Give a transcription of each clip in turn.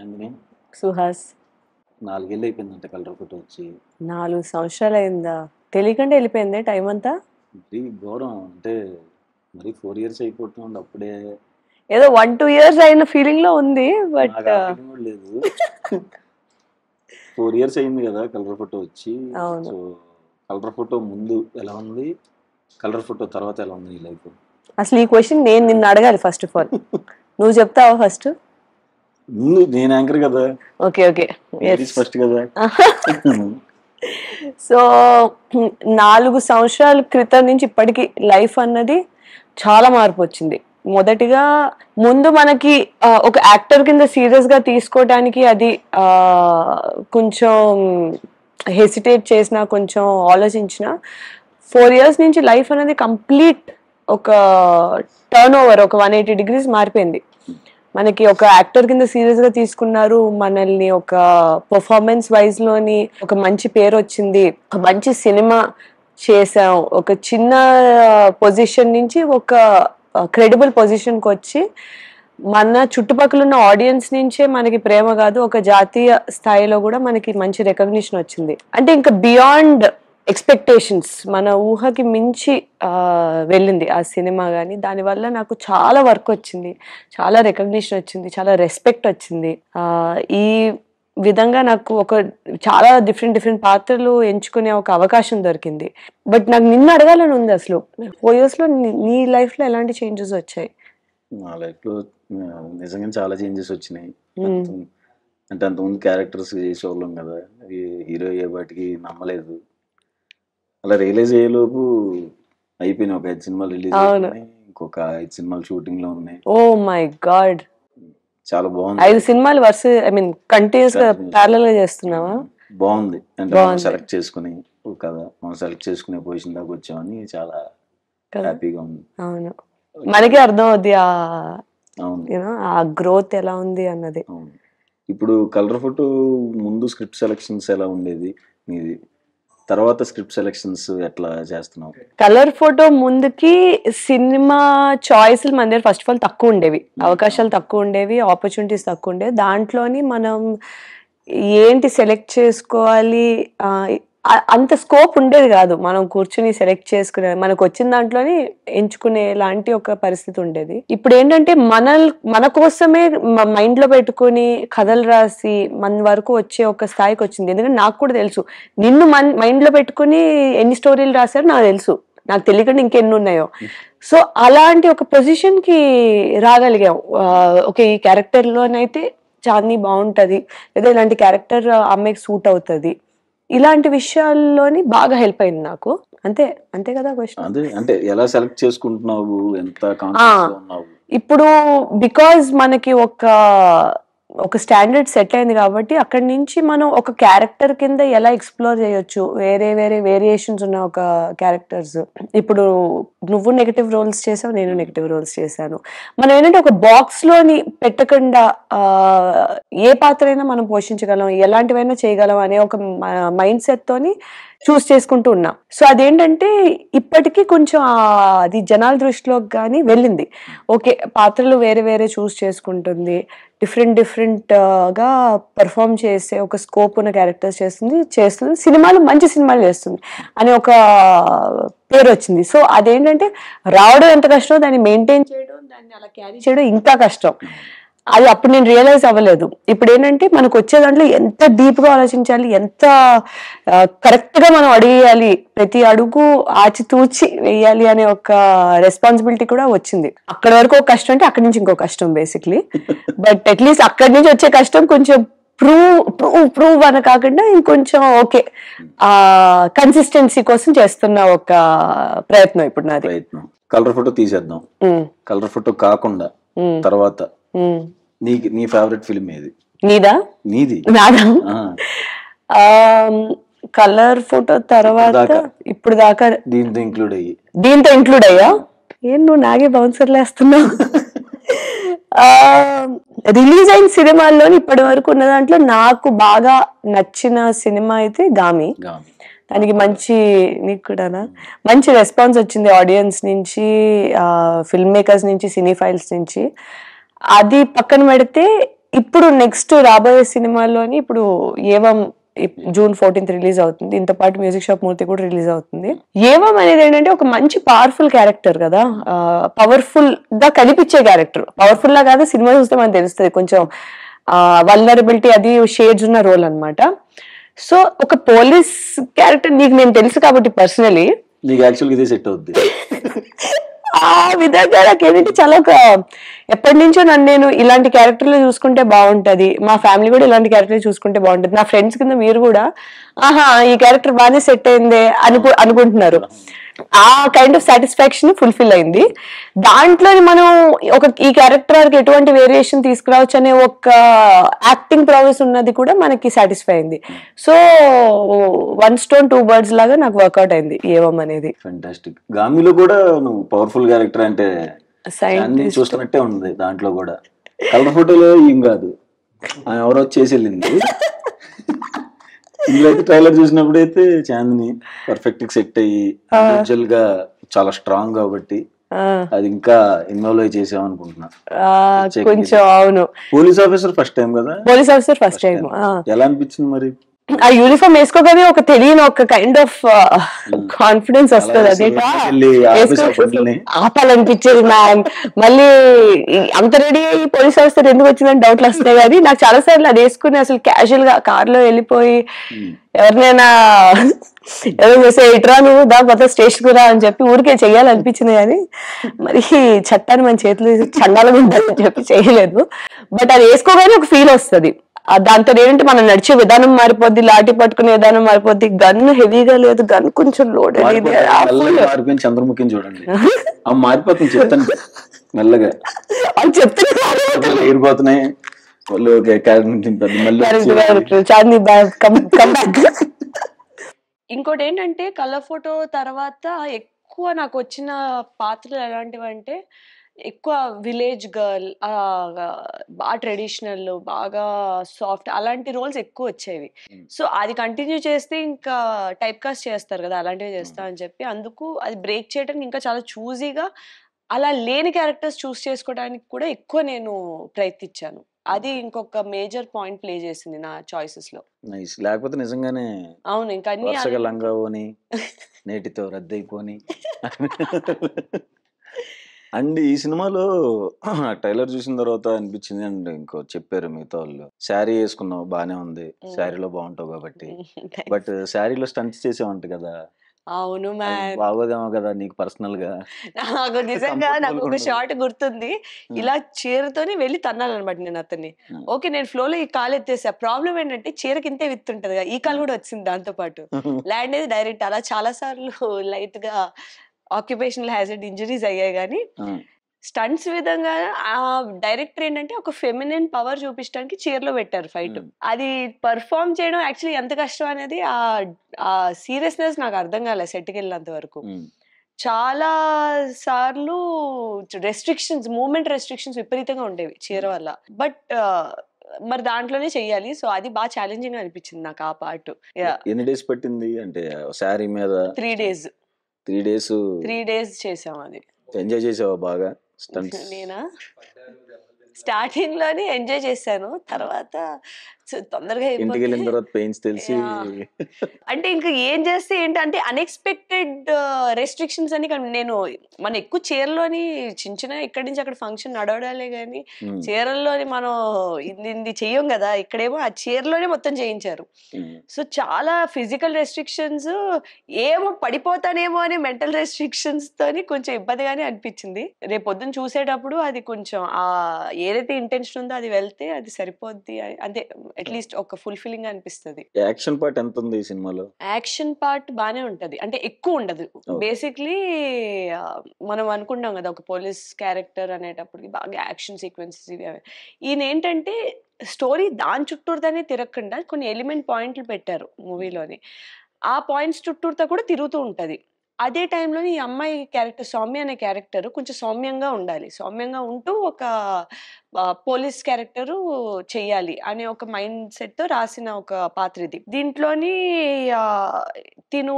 అందుకని సుహాస్ 4 ఏళ్ళు అయిపోయిందంట కలర్ ఫోటో వచ్చి. 4 సంవత్సరాలు అయిందా? తెలియకుండా వెళ్ళిపోయింది టైం అంతా. మరీ ఘోరం అంటే మరి 4 ఇయర్స్ అయిపోతుంది అప్పుడే. ఏదో 1-2 years అయిన ఫీలింగ్ లో ఉంది. బట్ నాకు ఆ ఫీలింగ్ కూడా లేదు. 4 ఇయర్స్ అయింది కదా కలర్ ఫోటో వచ్చి. అవును. సో కలర్ ఫోటో ముందు ఎలా ఉంది, కలర్ ఫోటో తర్వాత ఎలా ఉంది నీ లైఫ్? అసలు ఈ క్వశ్చన్ నేను నిన్ను అడగాలి ఫస్ట్ ఆఫ్ ఆల్. నువ్వు చెప్తావా ఫస్ట్? ముందు నేను యాంకర్ కదా, ఓకే ఓకే ఫస్ట్ కదా. సో 4 సంవత్సరాల క్రితం నుంచి ఇప్పటికి లైఫ్ అన్నది చాలా మార్పు వచ్చింది. మొదటిగా ముందు మనకి ఒక యాక్టర్ కింద సీరియస్ గా తీసుకోవడానికి అది కొంచెం హెసిటేట్ చేసిన, కొంచెం ఆలోచించిన. 4 years నుంచి లైఫ్ అనేది కంప్లీట్ ఒక టర్న్ ఓవర్, ఒక 180 degrees మారిపోయింది. మనకి ఒక యాక్టర్ కింద సీరియస్ గా తీసుకున్నారు మనల్ని, ఒక పర్ఫార్మెన్స్ వైజ్ లోని ఒక మంచి పేరు వచ్చింది, ఒక మంచి సినిమా చేసాం, ఒక చిన్న పొజిషన్ నుంచి ఒక క్రెడిబుల్ పొజిషన్కి వచ్చి మన చుట్టుపక్కల ఉన్న ఆడియన్స్ నుంచే మనకి ప్రేమ కాదు, ఒక జాతీయ స్థాయిలో కూడా మనకి మంచి రికగ్నిషన్ వచ్చింది. అంటే ఇంకా బియాండ్ ఎక్స్పెక్టేషన్స్, మన ఊహకి మించి వెళ్ళింది ఆ సినిమా. కానీ దానివల్ల నాకు చాలా వర్క్ వచ్చింది, చాలా రికగ్నిషన్ వచ్చింది, చాలా రెస్పెక్ట్ వచ్చింది. ఈ విధంగా నాకు ఒక చాలా డిఫరెంట్ పాత్రలు ఎంచుకునే ఒక అవకాశం దొరికింది. బట్ నాకు నిన్ను అడగాలని ఉంది, అసలు 4 years లో నీ లైఫ్ లో ఎలాంటి చేంజెస్ వచ్చాయి? నా లైఫ్ లో నిజంగా చాలా చేంజెస్ వచ్చినాయి. అంటే అంతకుముందు క్యారెక్టర్స్ చేసేవాళ్ళం కదా, హీరో అయ్యే వాటికి నమ్మలేదు. అలా రియలైజ్ అయ్యేలోపు అయిపోయినాయి. ఒక 5 సినిమాలు రిలీజ్ అయినాయి, ఇంకొక 5 సినిమాలు షూటింగ్ లో ఉన్నాయి. ఓ మై గాడ్, చాలా బాగుంది. 5 సినిమాలు వరుస, ఐ మీన్ కంటిన్యూస్ గా ప్యారలల్ గా చేస్తున్నావా? బాగుంది. అంటే సెలెక్ట్ చేసుకుని కదా, మనం సెలెక్ట్ చేసుకునే పొజిషన్ దాకా వచ్చామని చాలా హ్యాపీగా ఉంది. అవును, మనకి అర్థం అవుద్ది ఆ గ్రోత్ ఎలా ఉంది అన్నది. ఇప్పుడు కలర్ ఫోటో ముందు స్క్రిప్ట్ సెలెక్షన్స్ ఎలా ఉండేది మీది, తర్వాత స్క్రిప్ట్ సెలెక్షన్స్ ఎట్లా చేస్తున్నావు? కలర్ ఫోటో ముందుకి సినిమా చాయిస్లు మన దగ్గర ఫస్ట్ ఆఫ్ ఆల్ తక్కువ ఉండేవి, అవకాశాలు తక్కువ ఉండేవి, ఆపర్చునిటీస్ తక్కువ ఉండేవి. దాంట్లోని మనం ఏంటి సెలెక్ట్ చేసుకోవాలి అంత స్కోప్ ఉండేది కాదు. మనం కూర్చుని సెలెక్ట్ చేసుకునే, మనకు వచ్చిన దాంట్లోని ఎంచుకునే లాంటి ఒక పరిస్థితి ఉండేది. ఇప్పుడు ఏంటంటే మన కోసమే మైండ్ లో పెట్టుకుని కథలు రాసి మన వరకు వచ్చే ఒక స్థాయికి వచ్చింది. ఎందుకంటే నాకు కూడా తెలుసు, నిన్ను మైండ్ లో పెట్టుకుని ఎన్ని స్టోరీలు రాశారో నాకు తెలుసు, నాకు తెలియకుండా ఇంకెన్ని ఉన్నాయో. సో అలాంటి ఒక పొజిషన్ కి రాగలిగాం. ఓకే, ఈ క్యారెక్టర్ లోనైతే చాందిని బాగుంటది, లేదా ఇలాంటి క్యారెక్టర్ అమ్మాయికి సూట్ అవుతుంది, ఇలాంటి విషయాల్లోని బాగా హెల్ప్ అయింది నాకు. అంతే కదా క్వశ్చన్? అదే, అంటే ఎలా సెలెక్ట్ చేసుకుంటున్నావు, ఎంత కాన్ఫిడెన్స్ గా ఉన్నావు? ఇప్పుడు బికాజ్ మనకి ఒక స్టాండర్డ్ సెట్ అయింది కాబట్టి అక్కడి నుంచి మనం ఒక క్యారెక్టర్ కింద ఎలా ఎక్స్ప్లోర్ చేయొచ్చు, వేరే వేరియేషన్స్ ఉన్న ఒక క్యారెక్టర్స్. ఇప్పుడు నువ్వు నెగటివ్ రోల్స్ చేసావు, నేను నెగటివ్ రోల్స్ చేశాను. మనం ఏంటంటే ఒక బాక్స్ లోని పెట్టకుండా ఏ పాత్ర అయినా మనం పోషించగలం, ఎలాంటివైనా చేయగలం అనే ఒక మైండ్ సెట్ తోని చూస్ చేసుకుంటూ ఉన్నాం. సో అదేంటంటే ఇప్పటికీ కొంచెం అది జనాల దృష్టిలోకి కానీ వెళ్ళింది. ఓకే, పాత్రలు వేరే చూస్ చేసుకుంటుంది, డిఫరెంట్ గా పెర్ఫార్మ్ చేసే ఒక స్కోప్ ఉన్న క్యారెక్టర్స్ చేస్తుంది, సినిమాలు మంచి సినిమాలు చేస్తుంది అని ఒక పేరు వచ్చింది. సో అదేంటంటే రావడం ఎంత కష్టం, దాన్ని మెయింటైన్ చేయడం, దాన్ని అలా క్యారీ చేయడం ఇంకా కష్టం. అది అప్పుడు నేను రియలైజ్ అవ్వలేదు. ఇప్పుడు ఏంటంటే మనకు వచ్చే దాంట్లో ఎంత డీప్ గా ఆలోచించాలి, ఎంత కరెక్ట్ గా మనం అడిగేయాలి, ప్రతి అడుగు ఆచితూచి వేయాలి అనే ఒక రెస్పాన్సిబిలిటీ కూడా వచ్చింది. అక్కడి వరకు ఒక కష్టం అంటే అక్కడి నుంచి ఇంకో కష్టం బేసిక్లీ. బట్ అట్లీస్ట్ అక్కడి నుంచి వచ్చే కష్టం కొంచెం ప్రూవ్ అని కాకుండా ఇంకొంచెం ఓకే కన్సిస్టెన్సీ కోసం చేస్తున్న ఒక ప్రయత్నం ఇప్పుడు నాది. ప్రయత్నం. కలర్ ఫోటో తీసేద్దాం. కలర్ ఫోటో కాకుండా తర్వాత నీ ఫేవరెట్ ఫిల్మ్ ఏది? నీది? నాదా? కలర్ ఫోటో తర్వాత ఇప్పుడు దాకా దీంతో ఇంక్లూడ్ అయ్యా? ఏం నువ్వు నాగే బౌన్సర్లు వేస్తున్నావు? రిలీజ్ అయిన సినిమాల్లోని ఇప్పటి వరకు ఉన్న దాంట్లో నాకు బాగా నచ్చిన సినిమా అయితే గామి. దానికి నీకు కూడానా మంచి రెస్పాన్స్ వచ్చింది ఆడియన్స్ నుంచి, ఫిల్మ్ మేకర్స్ నుంచి, సినీ ఫైల్స్ నుంచి. అది పక్కన పెడితే ఇప్పుడు నెక్స్ట్ రాబోయే సినిమాల్లోని ఇప్పుడు ఏవం జూన్ 14th రిలీజ్ అవుతుంది. దీంతో పాటు మ్యూజిక్ షాప్ మూర్తి కూడా రిలీజ్ అవుతుంది. ఏవం అనేది ఏంటంటే ఒక మంచి పవర్ఫుల్ క్యారెక్టర్ కదా, పవర్ఫుల్ గా కనిపించే క్యారెక్టర్. పవర్ఫుల్ లా కాదు, సినిమా చూస్తే మనకు తెలుస్తుంది కొంచెం వల్నరబిలిటీ అది షేడ్స్ ఉన్న రోల్ అన్నమాట. సో ఒక పోలీస్ క్యారెక్టర్ నీకు నేను తెలుసు కాబట్టి పర్సనలీ నీకు యాక్చువల్గా ఇదే సెట్ అవుద్ది. ఆ విధంగా నాకేంటంటే చాలా ఒక ఎప్పటి నుంచో నన్ను నేను ఇలాంటి క్యారెక్టర్లు చూసుకుంటే బాగుంటది, మా ఫ్యామిలీ కూడా ఇలాంటి క్యారెక్టర్లు చూసుకుంటే బాగుంటది, నా ఫ్రెండ్స్ కింద మీరు కూడా ఆహా ఈ క్యారెక్టర్ బాగానే సెట్ అయిందే అనుకుంటున్నారు. ఆ కైండ్ ఆఫ్ సాటిస్ఫాక్షన్ ఫుల్ఫిల్ అయింది. దాంట్లో మనం ఈ క్యారెక్టర్ ఎటువంటి వేరియేషన్ తీసుకురావచ్చు అనే ఒక యాక్టింగ్ ప్రాసెస్ ఉన్నది కూడా మనకి సాటిస్ఫై అయింది. సో 1 stone 2 birds లాగా నాకు వర్కౌట్ అయింది ఏవం అనేది. ఫెంటాస్టిక్. గామిలో కూడా నువ్వు పవర్ఫుల్ క్యారెక్టర్ అంటే చూస్తున్నట్టే ఉంది. దాంట్లో కూడా కలర్ ఫోటోలో ఏం కాదు, ఎవరో వచ్చేసి వెళ్ళింది. ఇందులో అయితే ట్రైలర్ చూసినప్పుడు అయితే చాందిని పర్ఫెక్ట్ సెట్ అయ్యి ఇండివిజువల్ గా చాలా స్ట్రాంగ్ కాబట్టి అది ఇంకా ఇన్వాల్వ్ అయి చేసాం అనుకుంటున్నా. కొంచెం అవును. పోలీస్ ఆఫీసర్ ఫస్ట్ టైం కదా? Police officer first time. ఎలా అనిపించింది మరి? ఆ యూనిఫామ్ వేసుకోగానే ఒక తెలియని ఒక కైండ్ ఆఫ్ కాన్ఫిడెన్స్ వస్తుంది. అది ఆపాలనిపించేది మ్యామ్. మళ్ళీ అంత రెడీ అయ్యి పోలీస్ ఆఫీసర్ ఎందుకు వచ్చిందని డౌట్లు వస్తాయి. కానీ నాకు చాలా సార్లు అది వేసుకుని అసలు క్యాజువల్ గా కార్ లో వెళ్ళిపోయి ఎవరినైనా ఏదో చేసే ఇట్రా నువ్వు దా కొత్త స్టేషన్ కూడా అని చెప్పి ఊరికే చెయ్యాలనిపించింది. కానీ మరి చట్టాన్ని మన చేతులు చండాలుగా ఉంటుందని చెప్పి చేయలేదు. బట్ అది వేసుకోగానే ఒక ఫీల్ వస్తుంది. దాంతో ఏంటంటే మనం నడిచే విధానం మారిపోద్ది, లాఠీ పట్టుకునే విధానం మారిపోద్ది. గన్ హెవీగా లేదు, గన్ కొంచెం లోడ్ మారిపోయింది. చంద్రముఖిని చూడండి మారిపోతుంది, చెప్తాను మెల్లగా అని చెప్తే ఎగిరిపోతున్నాయి. ఇంకోటి ఏంటంటే కలర్ ఫోటో తర్వాత ఎక్కువ నాకు వచ్చిన పాత్రలు ఎలాంటివి అంటే ఎక్కువ విలేజ్ గర్ల్, బాగా ట్రెడిషనల్, బాగా సాఫ్ట్ అలాంటి రోల్స్ ఎక్కువ వచ్చేవి. సో అది కంటిన్యూ చేస్తే ఇంకా టైప్ కాస్ట్ చేస్తారు కదా, అలాంటివి చేస్తా అని చెప్పి అందుకు అది బ్రేక్ చేయడానికి ఇంకా చాలా చూజీగా అలా లేని క్యారెక్టర్స్ చూస్ చేసుకోవడానికి కూడా ఎక్కువ నేను ప్రయత్నించాను. అది ఇంకొక మేజర్ పాయింట్ ప్లే చేసింది నా చాయిసెస్ లో. నైస్. లేకపోతే నిజంగానే అవును ఇంకా వరుసగా లంగా ఓని నేటితో రద్దయిపోని. అండ్ ఈ సినిమాలో ట్రైలర్ చూసిన తర్వాత అనిపించింది, అండ్ ఇంకో చెప్పారు మిగతా వాళ్ళు, శారీ వేసుకున్నావు బానే ఉంది, శారీలో బాగుంటావు కాబట్టి. బట్ శారీలో స్టంట్స్ చేసావంట కదా? అవును మ్యామ్. బాగోదేమో కదా నీకు పర్సనల్ గా? నాకు నిజంగా నాకు ఒక షార్ట్ గుర్తుంది. ఇలా చీరతోనే వెళ్ళి తన్నాలన్నమాట నేను అతన్ని. ఓకే నేను ఫ్లో లో ఈ కాలు ఎత్తేసా. ప్రాబ్లం ఏంటంటే చీరకి ఇంతే విత్ ఉంటది కదా, ఈ కాలు కూడా వచ్చింది దాంతో పాటు. ల్యాండ్ అనేది డైరెక్ట్. అలా చాలా సార్లు లైట్ గా ఆక్యుపేషనల్ హ్యాజర్డ్ ఇంజరీస్ అయ్యాయి. కానీ స్టంట్స్ విధంగా ఆ డైరెక్టర్ ఏంటంటే ఒక ఫెమినిన్ పవర్ చూపించడానికి చీరలో పెట్టారు ఫైట్. అది పర్ఫార్మ్ చేయడం యాక్చువల్లీ ఎంత కష్టం అనేది ఆ సీరియస్నెస్ నాకు అర్థం కాలేదు సెట్కి వెళ్ళినంత వరకు. చాలా సార్లు రెస్ట్రిక్షన్స్, మూమెంట్ రెస్ట్రిక్షన్స్ విపరీతంగా ఉండేవి చీర వల్ల. బట్ మరి దాంట్లోనే చెయ్యాలి. సో అది బాగా ఛాలెంజింగ్ అనిపించింది నాకు ఆ పార్ట్. ఎన్ని డేస్ పట్టింది అంటే శారీ మీద? 3 days. 3 days చేసాం. అది ఎంజాయ్ చేసావా బాగా స్టంట్స్? నేనా స్టార్టింగ్ లోనే ఎంజాయ్ చేశాను, తర్వాత తొందరగా ఇంటికి వెళ్ళిన తర్వాత పెయిన్స్ తెలిసి అంటే ఇంకా ఏం చేస్తే ఏంటంటే అన్ఎక్స్పెక్టెడ్ రెస్ట్రిక్షన్స్ అని. నేను మనం ఎక్కువ చీరలోని చిన్న ఇక్కడి నుంచి అక్కడ ఫంక్షన్ నడవడాలే కానీ చీరల్లోని మనం ఇది చెయ్యం కదా. ఇక్కడేమో ఆ చీరలోనే మొత్తం చేయించారు. సో చాలా ఫిజికల్ రెస్ట్రిక్షన్స్, ఏమో పడిపోతానేమో అని మెంటల్ రెస్ట్రిక్షన్స్ తోని కొంచెం ఇబ్బందిగానే అనిపించింది. రేపు పొద్దున్న చూసేటప్పుడు అది కొంచెం ఏదైతే ఇంటెన్షన్ ఉందో అది వెళ్తే అది సరిపోద్ది, అంటే అట్లీస్ట్ ఒక ఫుల్ఫిల్లింగ్ అనిపిస్తుంది. యాక్షన్ పార్ట్ ఎంత ఉంది ఈ సినిమాలో? యాక్షన్ పార్ట్ బానే ఉంటది, అంటే ఎక్కువ ఉండదు. బేసిక్లీ మనం అనుకుంటాం కదా ఒక పోలీస్ క్యారెక్టర్ అనేటప్పటికి బాగా యాక్షన్ సీక్వెన్సెస్ ఇవి. ఈయన ఏంటంటే స్టోరీ దాని చుట్టూరుతోనే తిరగకుండా కొన్ని ఎలిమెంట్ పాయింట్లు పెట్టారు మూవీలోని. ఆ పాయింట్స్ చుట్టూరుతో కూడా తిరుగుతూ ఉంటది. అదే టైంలోని ఈ అమ్మాయి క్యారెక్టర్ సౌమ్య అనే క్యారెక్టర్ కొంచెం సౌమ్యంగా ఉండాలి, సౌమ్యంగా ఉంటూ ఒక పోలీస్ క్యారెక్టరు చెయ్యాలి అనే ఒక మైండ్ సెట్ తో రాసిన ఒక పాత్ర ఇది. దీంట్లోని తిను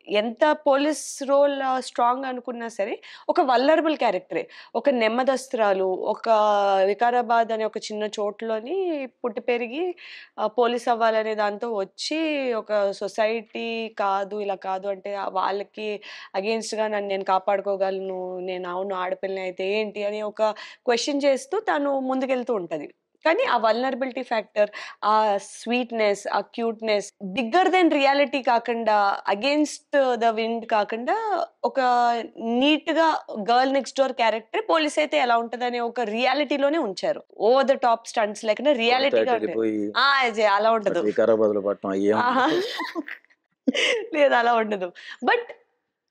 ఎంత పోలీస్ రోల్ స్ట్రాంగ్ అనుకున్నా సరే ఒక వల్నరబుల్ క్యారెక్టరే. ఒక నెమ్మదస్తురాలు, ఒక వికారాబాద్ అనే ఒక చిన్న చోటులోని పుట్టి పెరిగి పోలీస్ అవ్వాలనే దాంతో వచ్చి ఒక సొసైటీ కాదు, ఇలా కాదు అంటే వాళ్ళకి అగెయిన్స్ట్‌గా నన్ను నేను కాపాడుకోగలను, నేను అవును ఆడపిల్లని అయితే ఏంటి అని ఒక క్వెషన్ చేస్తూ తను ముందుకెళ్తూ ఉంటది. కానీ ఆ వల్నరబిలిటీ ఫ్యాక్టర్, ఆ స్వీట్‌నెస్, ఆ క్యూట్‌నెస్ బిగ్గర్ దెన్ రియాలిటీ కాకుండా, అగెయిన్స్ట్ ద విండ్ కాకుండా ఒక నీట్‌గా girl next door character police అయితే ఎలా ఉంటదనే ఒక రియాలిటీలోనే ఉంచారు. ఓవర్ ద టాప్ స్టంట్స్ లేకుండా కొడితే రియాలిటీగా అటు ఉంటది. వెళ్ళిపోయి అలా అటు ఉండదు. వికారాబాద్‌లో పడటం అయ్యేం ఆహా! ఉండవు. లేదు అలా ఉండదు. బట్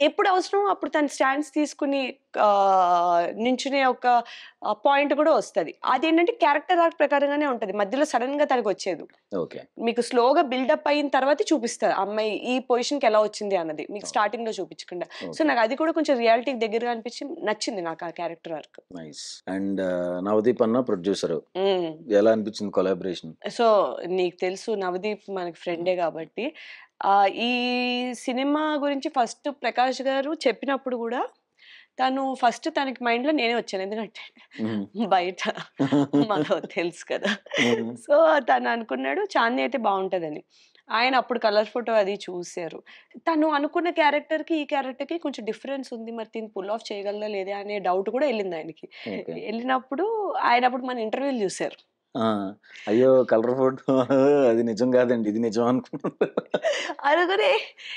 ఎప్పుడు అవసరమో అప్పుడు తను స్టాండ్స్ తీసుకుని నించునే ఒక పాయింట్ కూడా వస్తది. అదేంటంటే క్యారెక్టర్ ఆర్క్ ప్రకారంగానే ఉంటది. మధ్యలో సడెన్‌గా తనకొచ్చేదు. ఓకే. మీకు స్లోగా బిల్డప్ అయిన తర్వాతే చూపిస్తారు. ఆ అమ్మాయి ఈ పొజిషన్‌కి ఎలా వచ్చింది అన్నది. మీకు ఓకే. స్టార్టింగ్‌లో చూపించకుండా. So, okay. నాకు అది కూడా కొంచెం రియాలిటీకి దగ్గరగా అనిపించి నచ్చింది నాకు ఆ character arc. Nice. And Navdeep అన్న ప్రొడ్యూసరు. హ్మ్. ఎలా అనిపించింది కొలాబరేషన్? సో, నీకు తెలుసు నవదీప్ మనకి ఫ్రెండే గాబట్టి, ఈ సినిమా గురించి ఫస్ట్ ప్రకాష్ గారు చెప్పినప్పుడు గూడా, తను ఫస్ట్ తనకి మైండ్‌లో నేనే వచ్చాను. ఎందుకంటే హ్మ్. బయట మనకు తెలుసు కదా! హ్మ్. సో, తను అనుకున్నాడు చాందిని అయితే బావుంటదని. ఆయన అప్పుడు కలర్ ఫోటో అది చూసారు. తను అనుకున్న క్యారెక్టర్‌కి, ఈ క్యారెక్టర్‌కి కొంచెం డిఫరెన్స్ ఉంది. మరి దీన్ని పుల్ ఆఫ్ చేయగలదా లేదా అనే డౌట్ కూడా ఎళ్ళింది ఆయనకి. ఓకే. ఎళ్ళినప్పుడు ఆయన అప్పుడు మన ఇంటర్వ్యూలు చూసారు. ఆ! అయ్యో! కలర్ ఫోటో అది నిజం కాదండి. ఇది నిజం అనుకున్నాను. అనుకుని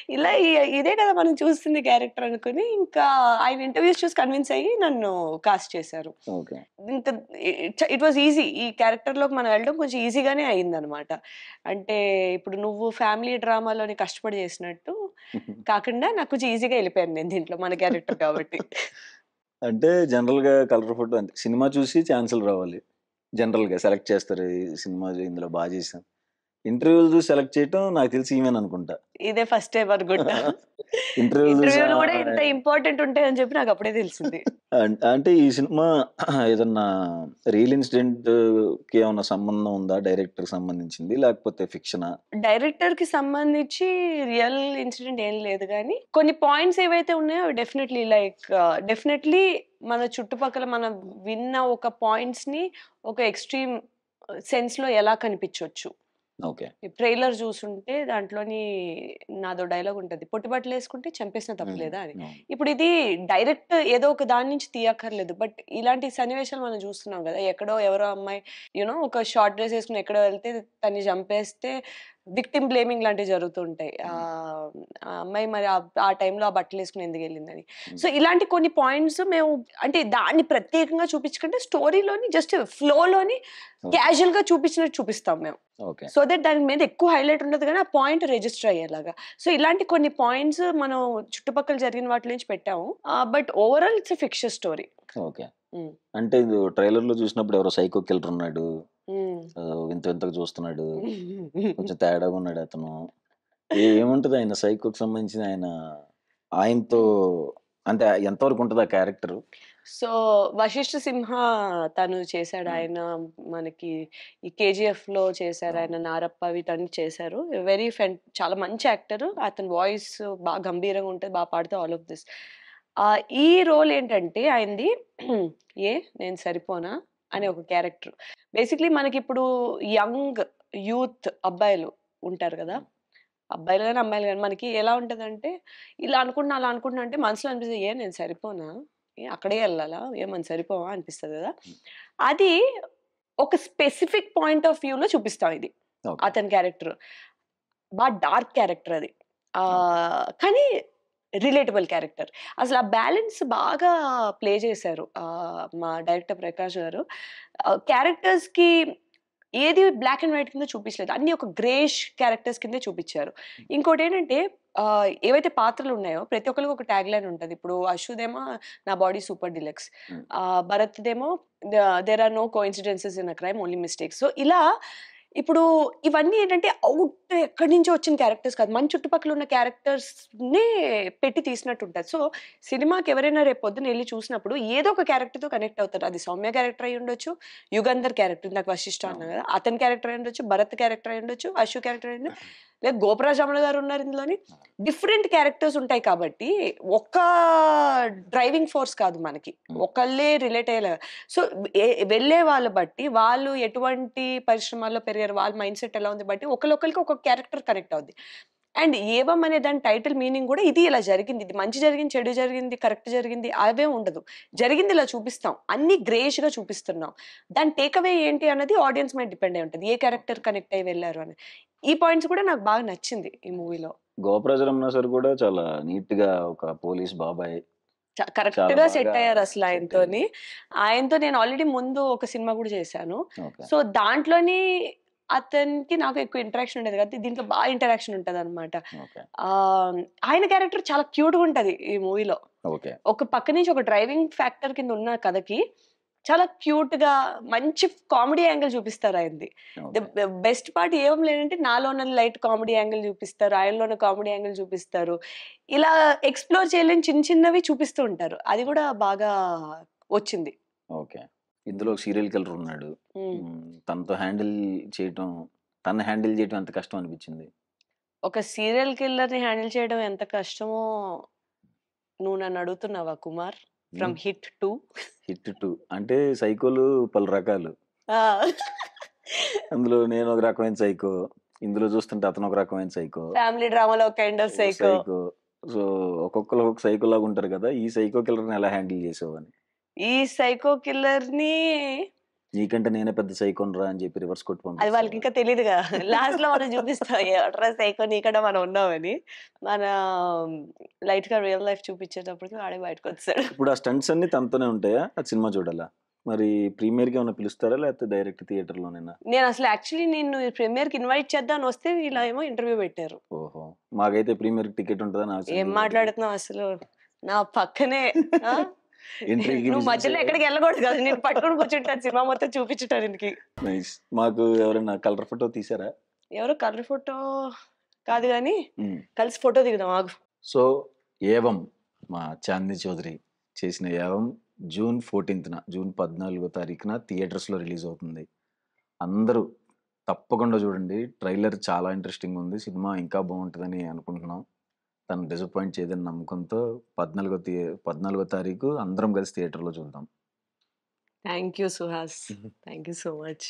ఇలా ఇదే కదా మనం చూస్తుంది క్యారెక్టర్ అనుకుని ఇంకా ఆయన ఇంటర్వ్యూస్ చూసి కన్విన్స్ అయ్యి నన్ను కాస్ట్ చేశారు. ఓకే. ఇంకా ఇట్ వాజ్ ఈజీ. ఈ క్యారెక్టర్‌లోకి మనం వెళ్ళడం కొంచెం ఈజీగానే అయిందనమాట. అంటే ఇప్పుడు నువ్వు ఫ్యామిలీ డ్రామాలోని కష్టపడి చేసినట్టు కాకుండా నాకు కొంచెం ఈజీగా ఎళ్ళిపోయాను నేను దీంట్లో మన క్యారెక్టర్ కాబట్టి. అంటే జనరల్‌గా కలర్ ఫోటో అంతే. సినిమా చూసి ఛాన్సులు రావాలి. జనరల్‌గా సెలెక్ట్ చేస్తారు. ఈ సినిమా ఇందులో బా చేశాం. ఇంటర్వ్యూలు చూసి సెలెక్ట్ చేయటం నాకు తెలిసి ఈమెననుకుంటా. ఇదే ఫస్ట్ టైమ్ అనుకుంటా. ఇంటర్వ్యూలు చూసి ఇంటర్వ్యూలు కూడా ఇంత ఇంపార్టెంట్ ఉంటాయని చెప్పి నాకు అప్పుడే తెలిసింది. అంటే ఈ సినిమా ఏదన్నా రియల్ ఇన్సిడెంట్‌కి ఏమన్నా సంబంధం ఉందా? డైరెక్టర్‌కి సంబంధించింది లేకపోతే ఫిక్షనా? డైరెక్టర్‌కి సంబంధించి రియల్ ఇన్సిడెంట్ ఏం లేదు గానీ, కొన్ని పాయింట్స్ ఏవైతే ఉన్నాయో అవి డెఫినెట్‌లీ మన చుట్టుపక్కల మనం విన్న ఒక పాయింట్స్‌ని ఒక ఎక్స్‌ట్రీమ్ సెన్స్‌లో ఎలా కనిపించొచ్చు. ఓకే. ఈ ట్రైలర్ చూసుంటే దాంట్లోని నాదో డైలాగ్ ఉంటది. "పొట్టి బట్టలేసుకుంటే చంపేసినా హ్మ్. తప్పులేదా" అని. అవును. ఇప్పుడు ఇది డైరెక్ట్ ఏదో ఒక దాని నుంచి తీయక్కర్లేదు. బట్ ఇలాంటి సన్నివేశాలు మనం చూస్తున్నాం గదా! ఎక్కడో ఎవరో అమ్మాయి ఒక షార్ట్ డ్రెస్ ఏసుకొని ఎక్కడో వెళ్తే తన్ని చంపేస్తే విక్టిమ్ బ్లేమింగ్ లాంటివి జరుగుతూ ఉంటాయి. హ్మ్. ఆ అమ్మాయి మరి ఆ టైంలో ఆ బట్టలేసుకొని ఎందుకెళ్ళిందని. హ్మ్. సో, ఇలాంటి కొన్ని పాయింట్స్ మేము అంటే దాన్ని ప్రత్యేకంగా చూపించకంటే స్టోరీలోని జస్ట్ ఫ్లోలోని ఓకే. క్యాజుయల్‌గా చూపించినట్టు చూపిస్తాం మేము. ఓకే. సో దట్ దాని మీద ఎక్కువ హైలైట్ ఉండదు గానీ, ఆ పాయింట్ రిజిస్టర్ అయ్యేలాగా. సో, ఇలాంటి కొన్ని పాయింట్స్ మనం చుట్టుపక్కల జరిగిన వాటి నుంచి పెట్టాము. But overall it's a fiction story. Okay. హ్మ్. అంటే ఇది ట్రైలర్‌లో చూసినప్పుడు ఎవరో సైకో కిల్లర్ ఉన్నాడు. హ్మ్. వింత వింతగా చూస్తున్నాడు. కొంచెం తేడాగా ఉన్నాడు అతను. ఏముంటది ఆయన సైకోకి సంబంధించిన ఆయనతో అంటే ఎంతవరకు ఉంటది ఆ క్యారెక్టరు? సో, 'వశిష్ఠ సింహ' తను చేశాడు. హ్మ్. ఆయన మనకి ఈ 'కేజీఎఫ్‌లో' చేశారు. అవును. ఆయన 'నారప్ప' వీటన్ని చేశారు. చాలా మంచి యాక్టరు. అతని వాయిస్ బాగా గంభీరంగా ఉంటది. పాడుతూ ఆల్ ఆఫ్ దిస్. ఈ రోల్ ఏంటంటే ఆయనది నేను సరిపోనా అనే ఒక క్యారెక్టర్. బేసిక్‌లీ మనకిప్పుడు యంగ్ యూత్ అబ్బాయిలు ఉంటారు గదా! హ్మ్. అబ్బాయిలు గాని, అమ్మాయిలు గాని మనకి ఎలా ఉంటదంటే, ఇలా అనుకుంటున్నా, అలా అనుకుంటున్నా అంటే మనసులో అనిపిస్తది. నేను సరిపోనా? అక్కడే ఎళ్ళాలా? మనం సరిపోమా? అనిపిస్తది గదా! హ్మ్. అది ఒక స్పెసిఫిక్ పాయింట్ ఆఫ్ వ్యూలో చూపిస్తాం ఇది. ఓకే. అతని క్యారెక్టర్. డార్క్ క్యారెక్టర్ అది. ఓకే. కానీ రిలేటబుల్ క్యారెక్టర్. అసలు ఆ బ్యాలెన్స్ బాగా ప్లే చేశారు. మా డైరెక్టర్ ప్రకాష్ గారు. క్యారెక్టర్స్‌కి ఏది బ్లాక్ అండ్ వైట్ కింద చూపించలేదు. అన్నీ ఒక గ్రేష్ క్యారెక్టర్స్ కిందే చూపించారు. ఇంకోటేంటంటే ఏవైతే పాత్రలున్నాయో ప్రతి ఒక్కళ్ళకి ఒక ట్యాగ్‌లైన్ ఉంటది. ఇప్పుడు అశ్వుదేమో నా బాడీ సూపర్ డీలక్స్. హ్మ్. భరత్‌దేమో there are no coincidences in a crime only mistakes. So, ఇలా ఇప్పుడు ఇవన్నీ ఏంటంటే ఎక్కడి నుంచో వచ్చిన క్యారెక్టర్స్ కాదు, మన చుట్టుపక్కల ఉన్న క్యారెక్టర్స్ ని పెట్టి తీసినట్టు ఉంటుంది. సో సినిమాకి ఎవరైనా రేపు పొద్దున వెళ్ళి చూసినప్పుడు ఏదో ఒక క్యారెక్టర్ తో కనెక్ట్ అవుతారు. అది సౌమ్య క్యారెక్టర్ అయి ఉండొచ్చు, యుగంధర్ క్యారెక్టర్ నాకు వశిష్ఠ అన్నా కదా, అతని క్యారెక్టర్ అయి ఉండొచ్చు, భరత్ క్యారెక్టర్ అయి ఉండొచ్చు, అశు క్యారెక్టర్ అయి ఉండొచ్చు, లేదా గోపరాజమణ గారు ఉన్నారు ఇందులోని. డిఫరెంట్ క్యారెక్టర్స్ ఉంటాయి కాబట్టి ఒక్క డ్రైవింగ్ ఫోర్స్ కాదు మనకి, ఒకళ్ళే రిలేట్ అయ్యేలా. సో వెళ్ళే వాళ్ళ బట్టి వాళ్ళు ఎటువంటి పరిశ్రమాల్లో పెరిగారు, వాళ్ళ మైండ్ సెట్ ఎలా ఉంది బట్టి ఒకరికి ఒక క్యారెక్టర్ కనెక్ట్ అవుద్ది. అండ్ ఏవం అనే దాని టైటిల్ మీనింగ్ కూడా ఇది ఇలా జరిగింది, ఇది మంచి జరిగింది, చెడు జరిగింది, కరెక్ట్ జరిగింది అవే ఉండదు. జరిగింది ఇలా చూపిస్తాం, అన్ని గ్రేష్ గా చూపిస్తున్నాం. దాని టేక్అవే ఏంటి అన్నది ఆడియన్స్ మీద డిపెండ్ అయి ఉంటుంది, ఏ క్యారెక్టర్ కనెక్ట్ అయ్యి వెళ్ళారు అని. ఈ పాయింట్స్ కూడా నాకు బాగా నచ్చింది ఈ మూవీలో. గోపరాజ రమణ సార్ కూడా చాలా నీట్ గా ఒక పోలీస్ బాబాయ్ కరెక్ట్ చాలా గా బాగా సెట్ అయ్యారు అసలు set ఆయనతోని. ఆయనతో నేను ఆల్రెడీ ముందు ఒక సినిమా కూడా చేశాను. ఓకే సో దాంట్లోని అతనికి నాకు ఎక్కువ ఇంటరాక్షన్ ఉండేది కదా, దీంట్లో బాగా ఇంటరాక్షన్ ఉంటది అనమాట. ఓకే ఆయన క్యారెక్టర్ చాలా క్యూట్ గా ఉంటది ఈ మూవీలో. ఓకే ఒక పక్క నుంచి ఒక డ్రైవింగ్ ఫ్యాక్టర్ కింద ఉన్న కథకి చాలా క్యూట్ గా మంచి కామెడీ యాంగిల్ చూపిస్తారు ఆయనది. బెస్ట్ పార్ట్ ఏం లేదంటే నాలోన లైట్ కామెడీ యాంగిల్ చూపిస్తారు, ఆయనలోన కామెడీ యాంగిల్ చూపిస్తారు. ఇలా ఎక్స్ప్లోర్ చేయలేని చిన్న చిన్నవి చూపిస్తూ ఉంటారు, అది కూడా బాగా వచ్చింది. ఓకే ఇందులో సీరియల్ కిల్లర్ ఉన్నాడు. తనతో తను హ్యాండిల్ చేయటం ఎంత కష్టం అనిపించింది? ఒక సీరియల్ కిల్లర్ ని హ్యాండిల్ చేయడం ఎంత కష్టమో నువ్వు నన్ను అడుగుతున్నావా కుమార్? ఫ్రమ్ హిట్ 2 అంటే సైకోలు పలు రకాలు. అందులో నేను ఒక రకమైన సైకో, ఇందులో చూస్తుంటే అతను ఒక రకమైన సైకో, ఫ్యామిలీ డ్రామాలో కైండ్ ఆఫ్ సైకో. సో ఒక్కొక్కరు ఒక్కొక్క సైకో లాగా ఉంటారు కదా. ఈ సైకో కిల్లర్ ని ఎలా హ్యాండిల్ చేసావని? ఈ సైకో కిల్లర్ ని నీకంటే నేనే పెద్ద సైకోనరా అని చెప్పి రివర్స్ కొట్టుకుంటా. అది వాళ్ళకి ఇంకా తెలియదుగా, లాస్ట్ లో మనం చూపిస్తాం ఎవట్రా సైకో నీకడ మనం ఉన్నామని. మన లైట్ గా రియల్ లైఫ్ చూపించేటప్పటికి వాడే బయటకు వచ్చాడు. ఇప్పుడు ఆ స్టంట్స్ అన్ని తనతోనే ఉంటాయా? ఆ సినిమా చూడాలా మరి? ప్రీమియర్ కి ఏమైనా పిలుస్తారా లేకపోతే డైరెక్ట్ థియేటర్ లోనేనా? నేను అసలు యాక్చువల్లీ నేను ప్రీమియర్ కి ఇన్వైట్ చేద్దాం వస్తే ఇలా ఏమో ఇంటర్వ్యూ పెట్టారు. ఓహో, మాకైతే ప్రీమియర్ టికెట్ ఉంటుందా? నాకు ఏం మాట్లాడుతున్నావు అసలు, నా పక్కనే నువ్వు మధ్యలో ఎక్కడికి వెళ్ళకూడదు కదా, నేను పట్టుకొని కూర్చుంటాను సినిమా మొత్తం చూపించడానికి. నైస్. మాకు ఎవరైనా కలర్ ఫోటో తీసారా? ఎవరు కలర్ ఫోటో కాదు కానీ కలిసి ఫోటో దిగుదాం ఆగు. సో ఏవం మా చాందిని చౌదరి చేసిన ఏవం జూన్ 14న జూన్ 14వ తారీఖున థియేటర్స్లో రిలీజ్ అవుతుంది. అందరూ తప్పకుండా చూడండి. ట్రైలర్ చాలా ఇంట్రెస్టింగ్ ఉంది, సినిమా ఇంకా బాగుంటుందని అనుకుంటున్నాం. తను డిసప్పాయింట్ చేయదని నమ్మకంతో 14వ తారీఖు అందరం కలిసి థియేటర్లో చూద్దాం. Thank you Suhas, thank you so much.